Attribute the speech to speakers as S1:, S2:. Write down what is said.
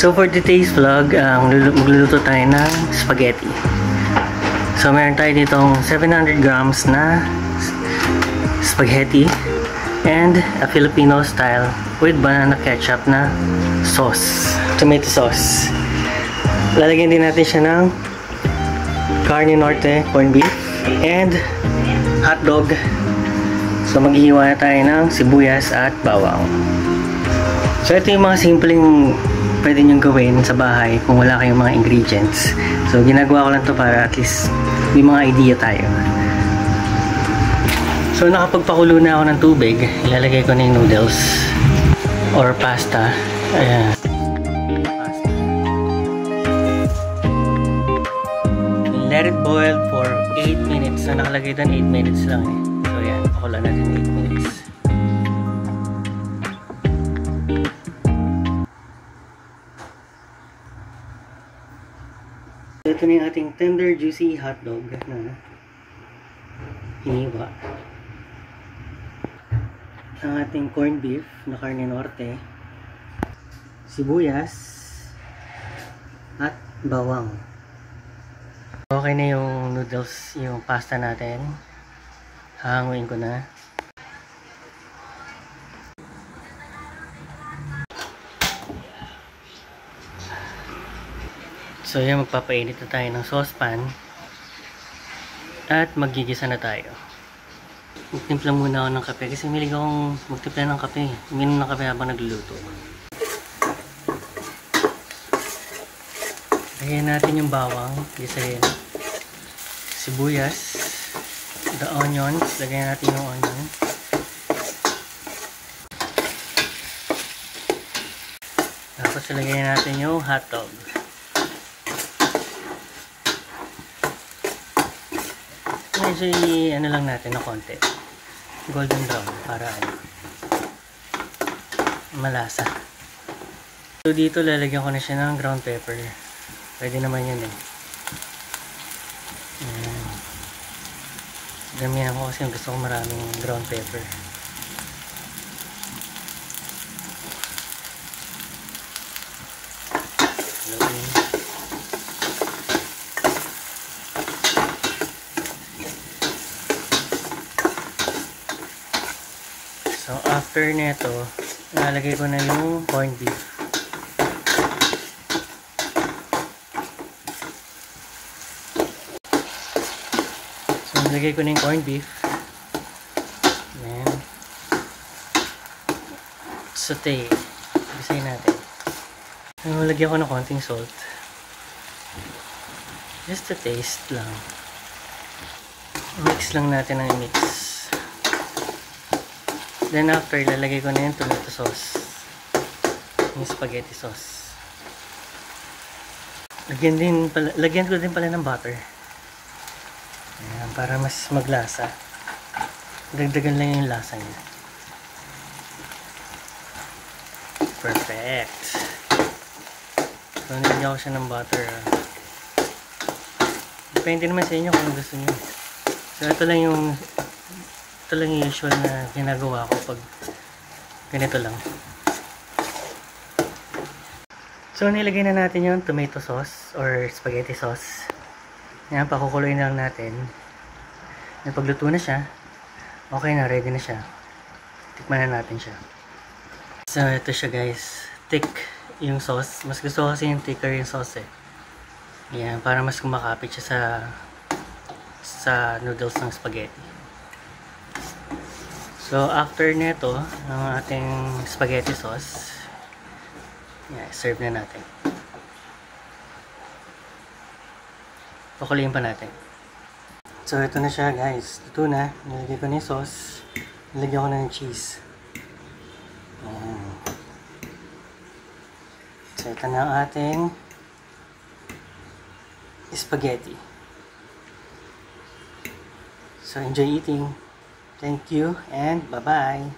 S1: So for today's vlog, magluluto tayo ng spaghetti. So meron tayo ditong 700 grams na spaghetti and a Filipino style with banana ketchup na sauce, tomato sauce. Lalagyan din natin siya ng carne norte, corned beef, and hotdog. So maghihiwa na tayo ng sibuyas at bawang. So ito yung mga simpleng pwede nyo gawin sa bahay kung wala kayong mga ingredients. So ginagawa ko lang to para at least may mga idea tayo. So nakapagpakulo na ako ng tubig. Ilalagay ko na yung noodles or pasta. Ayan. Let it boil for 8 minutes. So nakalagay doon 8 minutes lang eh. So yan, pakulo natin 8 minutes. Ito na yung ating tender, juicy hotdog na hiniwa. Ang ating corned beef na carne norte, sibuyas, at bawang. Okay na yung noodles, yung pasta natin. Hahanguin ko na. So yan, magpapainit na tayo ng saucepan at magigisa na tayo. Magtimpla muna ako ng kape kasi milig akong magtimpla ng kape. Uminom ng kape habang nagluluto. Lagyan natin yung bawang, gisahin. Sibuyas, the onions, lagyan natin yung onion. Tapos lagyan natin yung hotdog. Medyo ano lang natin na konti, golden brown para malasa. So dito lalagyan ko na siya ng ground pepper. Pwede naman yan eh. Ayan. Damihan ko kasi gusto ko maraming ground pepper. So after nito, nalagay ko na yung corned beef. So nalagay ko na yung corned beef. Ayan. Saute. Bisayin natin. Nalagyan ko ng konting salt. Just a taste lang. Mix lang natin ang mix. Then after, lalagay ko na yung tomato sauce. Yung spaghetti sauce. Lagyan ko din pala ng butter. Ayan, para mas maglasa. Dagdagan lang yung lasa niya. Perfect. So, nilagyan ko siya ng butter. Depende naman sa inyo kung gusto niyo. So, ito lang yung usual na ginagawa ko pag ganito lang. So nilagay na natin yung tomato sauce or spaghetti sauce. Yan, pakukuloyin na lang natin. Napagluto na siya, okay na, ready na siya. Tikman na natin siya. So ito siya guys, thick yung sauce. Mas gusto ko kasi yung thicker yung sauce eh. Yan, para mas kumakapit siya sa noodles ng spaghetti. So, after nito, ang ating spaghetti sauce, yeah, serve na natin. Pakuliin pa natin. So, ito na siya guys. Ito na. Nilagay ko na yung sauce. Nilagyan ko na ng cheese. So, ito na ang ating spaghetti. So, enjoy eating. Thank you and bye-bye.